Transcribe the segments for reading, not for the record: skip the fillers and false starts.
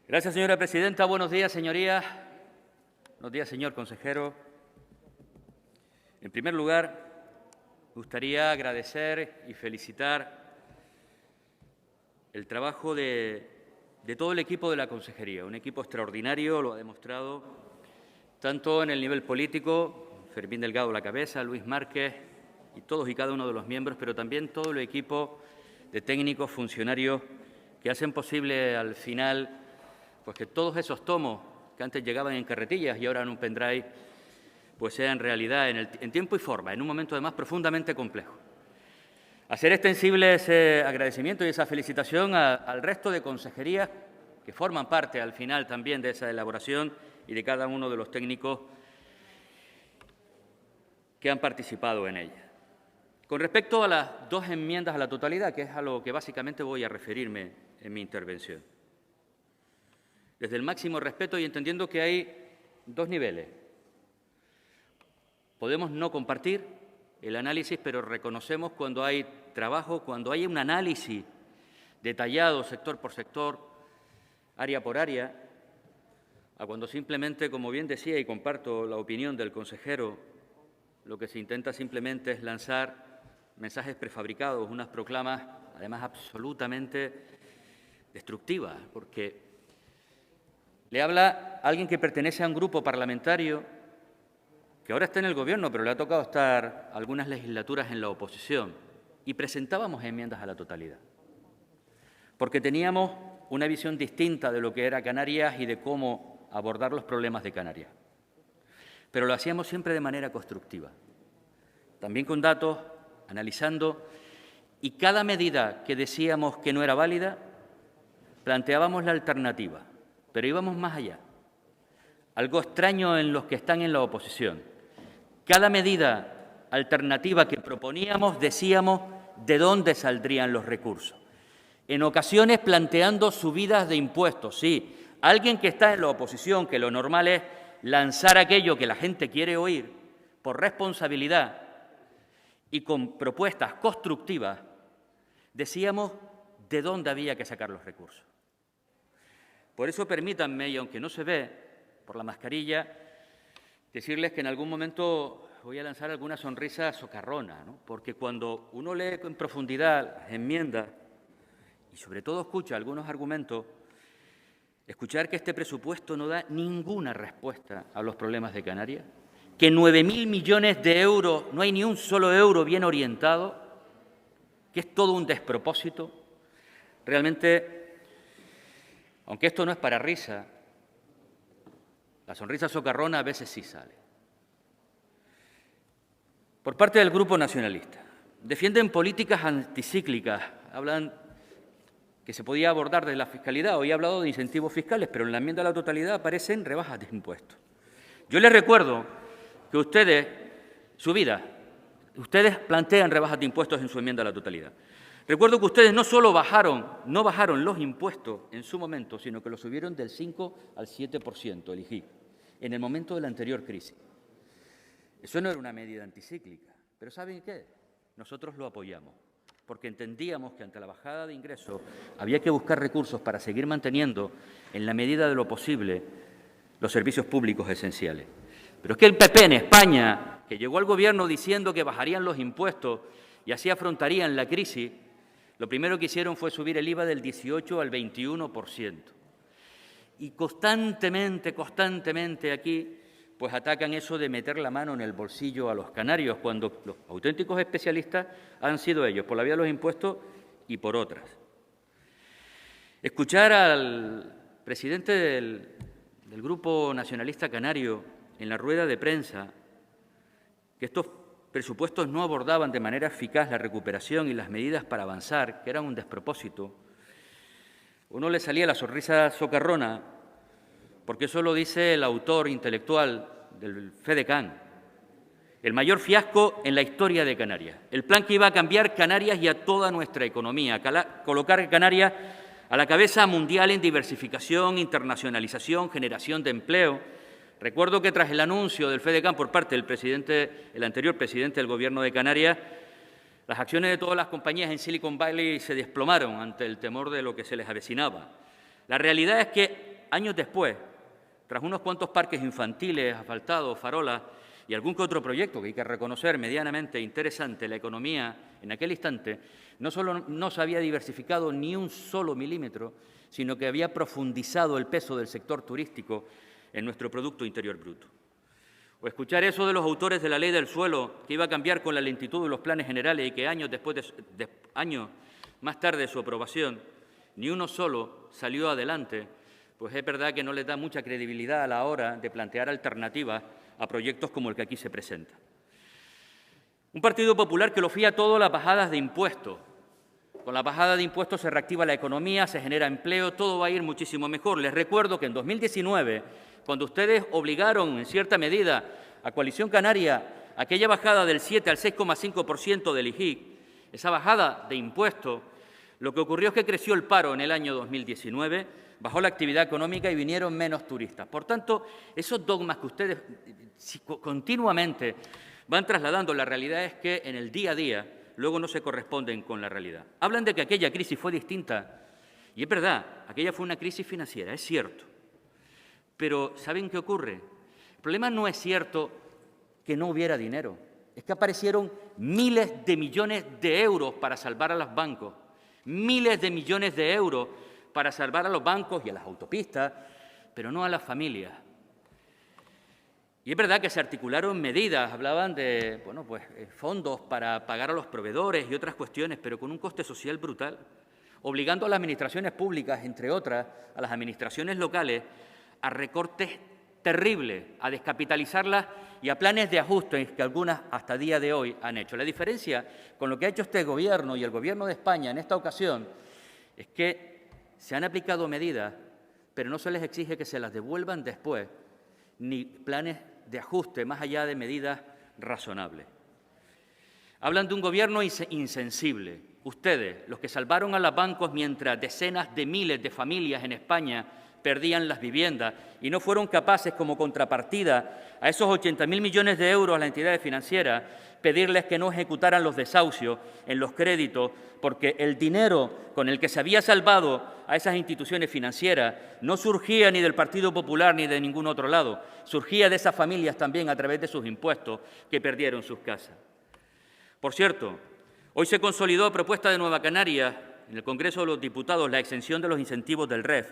Gracias, señora presidenta. Buenos días, señorías. Buenos días, señor consejero. En primer lugar, me gustaría agradecer y felicitar el trabajo de todo el equipo de la consejería. Un equipo extraordinario, lo ha demostrado, tanto en el nivel político, Fermín Delgado a la cabeza, Luis Márquez y todos y cada uno de los miembros, pero también todo el equipo de técnicos, funcionarios que hacen posible al final pues que todos esos tomos que antes llegaban en carretillas y ahora en un pendrive pues sean realidad en tiempo y forma, en un momento además profundamente complejo. Hacer extensible ese agradecimiento y esa felicitación al resto de consejerías que forman parte al final también de esa elaboración y de cada uno de los técnicos que han participado en ella. Con respecto a las dos enmiendas a la totalidad, que es a lo que básicamente voy a referirme en mi intervención. Desde el máximo respeto y entendiendo que hay dos niveles. Podemos no compartir el análisis, pero reconocemos cuando hay trabajo, cuando hay un análisis detallado sector por sector, área por área, a cuando simplemente, como bien decía y comparto la opinión del consejero, lo que se intenta simplemente es lanzar mensajes prefabricados, unas proclamas, además absolutamente destructivas, porque le habla alguien que pertenece a un grupo parlamentario que ahora está en el Gobierno, pero le ha tocado estar algunas legislaturas en la oposición, y presentábamos enmiendas a la totalidad, porque teníamos una visión distinta de lo que era Canarias y de cómo abordar los problemas de Canarias. Pero lo hacíamos siempre de manera constructiva, también con datos, analizando, y cada medida que decíamos que no era válida, planteábamos la alternativa, pero íbamos más allá. Algo extraño en los que están en la oposición. Cada medida alternativa que proponíamos decíamos de dónde saldrían los recursos. En ocasiones planteando subidas de impuestos, sí. Alguien que está en la oposición, que lo normal es lanzar aquello que la gente quiere oír por responsabilidad y con propuestas constructivas, decíamos de dónde había que sacar los recursos. Por eso permítanme, y aunque no se ve por la mascarilla, decirles que en algún momento voy a lanzar alguna sonrisa socarrona, ¿no? Porque cuando uno lee en profundidad las enmiendas y sobre todo escucha algunos argumentos, escuchar que este presupuesto no da ninguna respuesta a los problemas de Canarias, que 9.000 millones de euros, no hay ni un solo euro bien orientado, que es todo un despropósito, realmente, aunque esto no es para risa, la sonrisa socarrona a veces sí sale. Por parte del Grupo Nacionalista, defienden políticas anticíclicas, hablan que se podía abordar desde la fiscalidad. Hoy he hablado de incentivos fiscales, pero en la enmienda a la totalidad aparecen rebajas de impuestos. Yo les recuerdo que ustedes plantean rebajas de impuestos en su enmienda a la totalidad. Recuerdo que ustedes no solo no bajaron los impuestos en su momento, sino que los subieron del 5 al 7%, el IGI, en el momento de la anterior crisis. Eso no era una medida anticíclica, pero ¿saben qué? Nosotros lo apoyamos, porque entendíamos que ante la bajada de ingresos había que buscar recursos para seguir manteniendo, en la medida de lo posible, los servicios públicos esenciales. Pero es que el PP en España, que llegó al Gobierno diciendo que bajarían los impuestos y así afrontarían la crisis, lo primero que hicieron fue subir el IVA del 18 al 21%. Y constantemente aquí, pues atacan eso de meter la mano en el bolsillo a los canarios, cuando los auténticos especialistas han sido ellos, por la vía de los impuestos y por otras. Escuchar al presidente del Grupo Nacionalista Canario en la rueda de prensa que estos presupuestos no abordaban de manera eficaz la recuperación y las medidas para avanzar, que eran un despropósito, uno le salía la sonrisa socarrona, porque eso lo dice el autor intelectual del FEDECAN, el mayor fiasco en la historia de Canarias, el plan que iba a cambiar Canarias y a toda nuestra economía, colocar a Canarias a la cabeza mundial en diversificación, internacionalización, generación de empleo. Recuerdo que tras el anuncio del FEDECAN por parte del anterior presidente del Gobierno de Canarias, las acciones de todas las compañías en Silicon Valley se desplomaron ante el temor de lo que se les avecinaba. La realidad es que años después, tras unos cuantos parques infantiles, asfaltados, farolas y algún que otro proyecto que hay que reconocer medianamente interesante, la economía en aquel instante no solo no se había diversificado ni un solo milímetro, sino que había profundizado el peso del sector turístico en nuestro Producto Interior Bruto. O escuchar eso de los autores de la Ley del Suelo, que iba a cambiar con la lentitud de los planes generales y que años más tarde de su aprobación, ni uno solo salió adelante, pues es verdad que no les da mucha credibilidad a la hora de plantear alternativas a proyectos como el que aquí se presenta. Un Partido Popular que lo fía todo a las bajadas de impuestos. Con la bajada de impuestos se reactiva la economía, se genera empleo, todo va a ir muchísimo mejor. Les recuerdo que en 2019, cuando ustedes obligaron en cierta medida a Coalición Canaria a aquella bajada del 7 al 6,5% del IGIC, esa bajada de impuestos, lo que ocurrió es que creció el paro en el año 2019, bajó la actividad económica y vinieron menos turistas. Por tanto, esos dogmas que ustedes continuamente van trasladando, la realidad es que en el día a día luego no se corresponden con la realidad. Hablan de que aquella crisis fue distinta, y es verdad, aquella fue una crisis financiera, es cierto. Pero ¿saben qué ocurre? El problema no es cierto que no hubiera dinero, es que aparecieron miles de millones de euros para salvar a los bancos, miles de millones de euros para salvar a los bancos y a las autopistas, pero no a las familias. Y es verdad que se articularon medidas, hablaban de fondos para pagar a los proveedores y otras cuestiones, pero con un coste social brutal, obligando a las administraciones públicas, entre otras, a las administraciones locales, a recortes terribles, a descapitalizarlas y a planes de ajuste que algunas hasta el día de hoy han hecho. La diferencia con lo que ha hecho este Gobierno y el Gobierno de España en esta ocasión es que se han aplicado medidas, pero no se les exige que se las devuelvan después, ni planes de ajuste más allá de medidas razonables. Hablan de un Gobierno insensible. Ustedes, los que salvaron a los bancos mientras decenas de miles de familias en España perdían las viviendas y no fueron capaces, como contrapartida a esos 80.000 millones de euros a las entidades financieras, pedirles que no ejecutaran los desahucios en los créditos, porque el dinero con el que se había salvado a esas instituciones financieras no surgía ni del Partido Popular ni de ningún otro lado, surgía de esas familias también a través de sus impuestos que perdieron sus casas. Por cierto, hoy se consolidó a propuesta de Nueva Canarias en el Congreso de los Diputados la exención de los incentivos del REF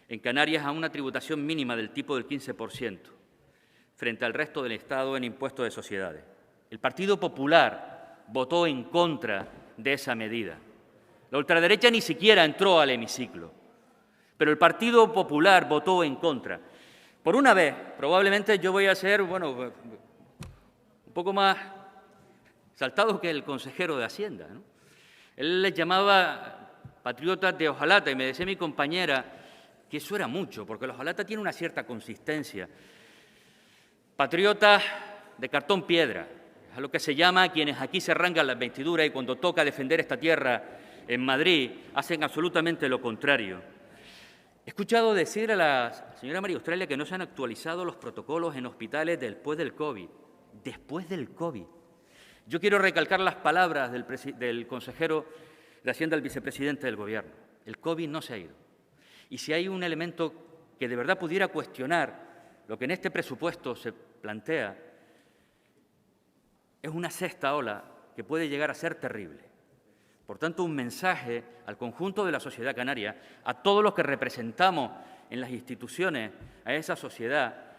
en Canarias a una tributación mínima del tipo del 15%, frente al resto del Estado en impuestos de sociedades. El Partido Popular votó en contra de esa medida. La ultraderecha ni siquiera entró al hemiciclo, pero el Partido Popular votó en contra. Por una vez, probablemente yo voy a ser, un poco más saltado que el consejero de Hacienda, ¿no? Él les llamaba patriotas de hojalata y me decía mi compañera que eso era mucho, porque la hojalata tiene una cierta consistencia. Patriotas de cartón piedra, es a lo que se llama quienes aquí se arrancan las vestiduras y cuando toca defender esta tierra en Madrid hacen absolutamente lo contrario. He escuchado decir a la señora María Australia que no se han actualizado los protocolos en hospitales después del COVID. Después del COVID. Yo quiero recalcar las palabras del consejero de Hacienda, el vicepresidente del Gobierno. El COVID no se ha ido. Y si hay un elemento que de verdad pudiera cuestionar lo que en este presupuesto se plantea, es una sexta ola que puede llegar a ser terrible. Por tanto, un mensaje al conjunto de la sociedad canaria, a todos los que representamos en las instituciones a esa sociedad,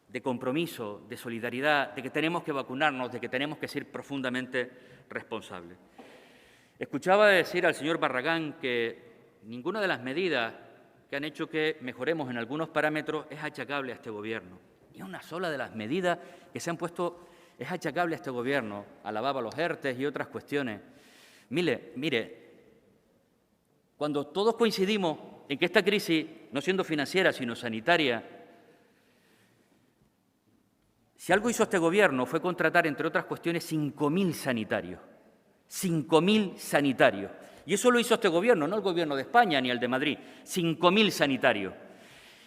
de compromiso, de solidaridad, de que tenemos que vacunarnos, de que tenemos que ser profundamente responsables. Escuchaba decir al señor Barragán que ninguna de las medidas que han hecho que mejoremos en algunos parámetros es achacable a este Gobierno. Ni una sola de las medidas que se han puesto es achacable a este Gobierno. Alababa los ERTE y otras cuestiones. Mire, cuando todos coincidimos en que esta crisis, no siendo financiera, sino sanitaria, si algo hizo este Gobierno fue contratar, entre otras cuestiones, 5.000 sanitarios. 5.000 sanitarios. Y eso lo hizo este Gobierno, no el Gobierno de España ni el de Madrid. 5.000 sanitarios.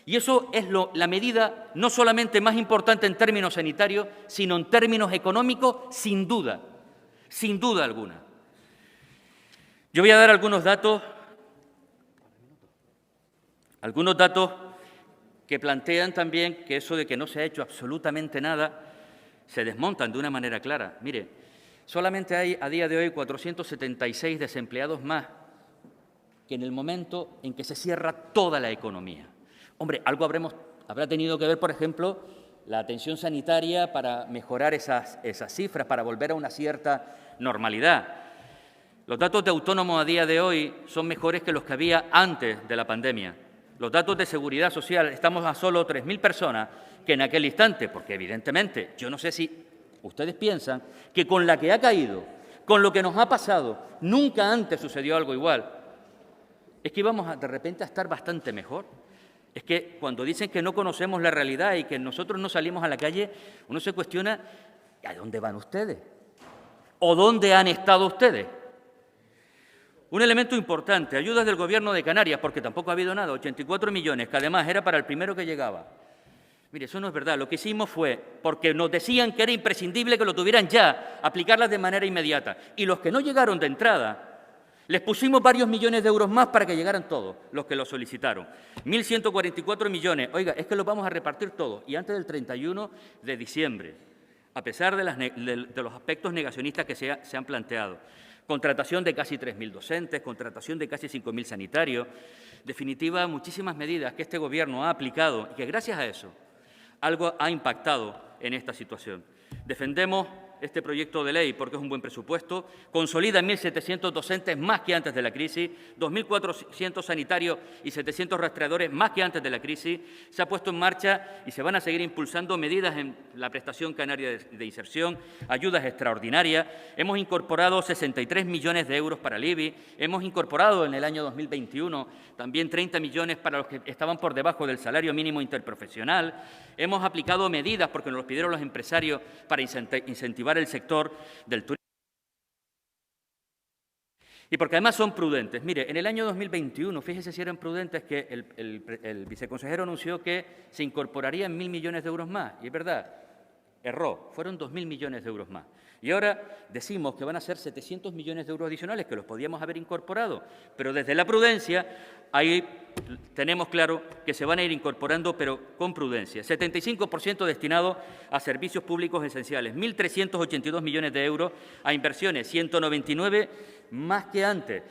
Y eso es la medida no solamente más importante en términos sanitarios, sino en términos económicos, sin duda alguna. Yo voy a dar algunos datos Algunos datos que plantean también que eso de que no se ha hecho absolutamente nada se desmontan de una manera clara. Mire, solamente hay a día de hoy 476 desempleados más que en el momento en que se cierra toda la economía. Hombre, algo habrá tenido que ver, por ejemplo, la atención sanitaria para mejorar esas cifras, para volver a una cierta normalidad. Los datos de autónomos a día de hoy son mejores que los que había antes de la pandemia. Los datos de seguridad social, estamos a solo 3.000 personas que en aquel instante, porque evidentemente yo no sé si ustedes piensan que con la que ha caído, con lo que nos ha pasado, nunca antes sucedió algo igual. Es que íbamos de repente a estar bastante mejor. Es que cuando dicen que no conocemos la realidad y que nosotros no salimos a la calle, uno se cuestiona, ¿a dónde van ustedes? ¿O dónde han estado ustedes? Un elemento importante, ayudas del Gobierno de Canarias, porque tampoco ha habido nada, 84 millones, que además era para el primero que llegaba. Mire, eso no es verdad. Lo que hicimos fue, porque nos decían que era imprescindible que lo tuvieran ya, aplicarlas de manera inmediata. Y los que no llegaron de entrada, les pusimos varios millones de euros más para que llegaran todos los que lo solicitaron. 1.144 millones. Oiga, es que los vamos a repartir todos y antes del 31 de diciembre, a pesar de los aspectos negacionistas que se han planteado. Contratación de casi 3.000 docentes, contratación de casi 5.000 sanitarios. En definitiva, muchísimas medidas que este Gobierno ha aplicado y que gracias a eso algo ha impactado en esta situación. Defendemos este proyecto de ley porque es un buen presupuesto, consolida 1.700 docentes más que antes de la crisis, 2.400 sanitarios y 700 rastreadores más que antes de la crisis. Se ha puesto en marcha y se van a seguir impulsando medidas en la prestación canaria de inserción, ayudas extraordinarias. Hemos incorporado 63 millones de euros para el IBI, hemos incorporado en el año 2021 también 30 millones para los que estaban por debajo del salario mínimo interprofesional. Hemos aplicado medidas, porque nos lo pidieron los empresarios, para incentivar el sector del turismo. Y porque además son prudentes. Mire, en el año 2021, fíjese si eran prudentes, que el viceconsejero anunció que se incorporarían 1.000 millones de euros más. Y es verdad, erró, fueron 2.000 millones de euros más. Y ahora decimos que van a ser 700 millones de euros adicionales, que los podíamos haber incorporado. Pero desde la prudencia, ahí tenemos claro que se van a ir incorporando, pero con prudencia. 75% destinado a servicios públicos esenciales, 1.382 millones de euros a inversiones, 199 más que antes.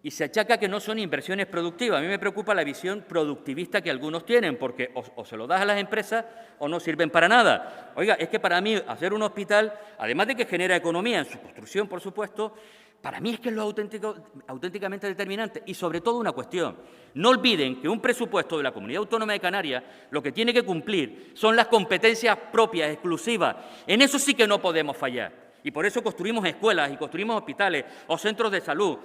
Y se achaca que no son inversiones productivas. A mí me preocupa la visión productivista que algunos tienen, porque o se lo das a las empresas o no sirven para nada. Oiga, es que para mí hacer un hospital, además de que genera economía en su construcción, por supuesto, para mí es que es lo auténticamente determinante. Y sobre todo una cuestión, no olviden que un presupuesto de la Comunidad Autónoma de Canarias lo que tiene que cumplir son las competencias propias, exclusivas. En eso sí que no podemos fallar. Y por eso construimos escuelas y construimos hospitales o centros de salud.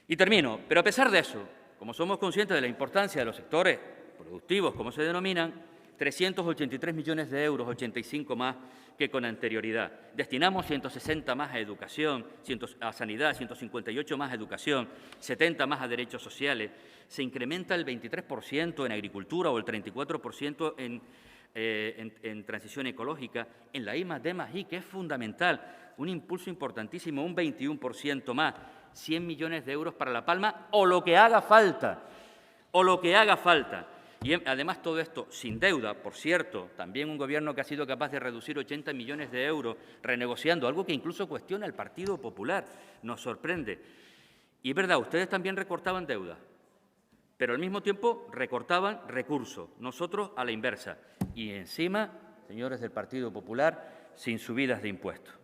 Y termino, pero a pesar de eso, como somos conscientes de la importancia de los sectores productivos, como se denominan, 383 millones de euros, 85 más que con anterioridad. Destinamos 160 más a educación, a sanidad, 158 más a educación, 70 más a derechos sociales. Se incrementa el 23% en agricultura o el 34% en transición ecológica, en la I+D+I, que es fundamental, un impulso importantísimo, un 21% más. 100 millones de euros para La Palma o lo que haga falta, Y además todo esto sin deuda, por cierto, también un Gobierno que ha sido capaz de reducir 80 millones de euros renegociando, algo que incluso cuestiona el Partido Popular, nos sorprende. Y es verdad, ustedes también recortaban deuda, pero al mismo tiempo recortaban recursos, nosotros a la inversa. Y encima, señores del Partido Popular, sin subidas de impuestos.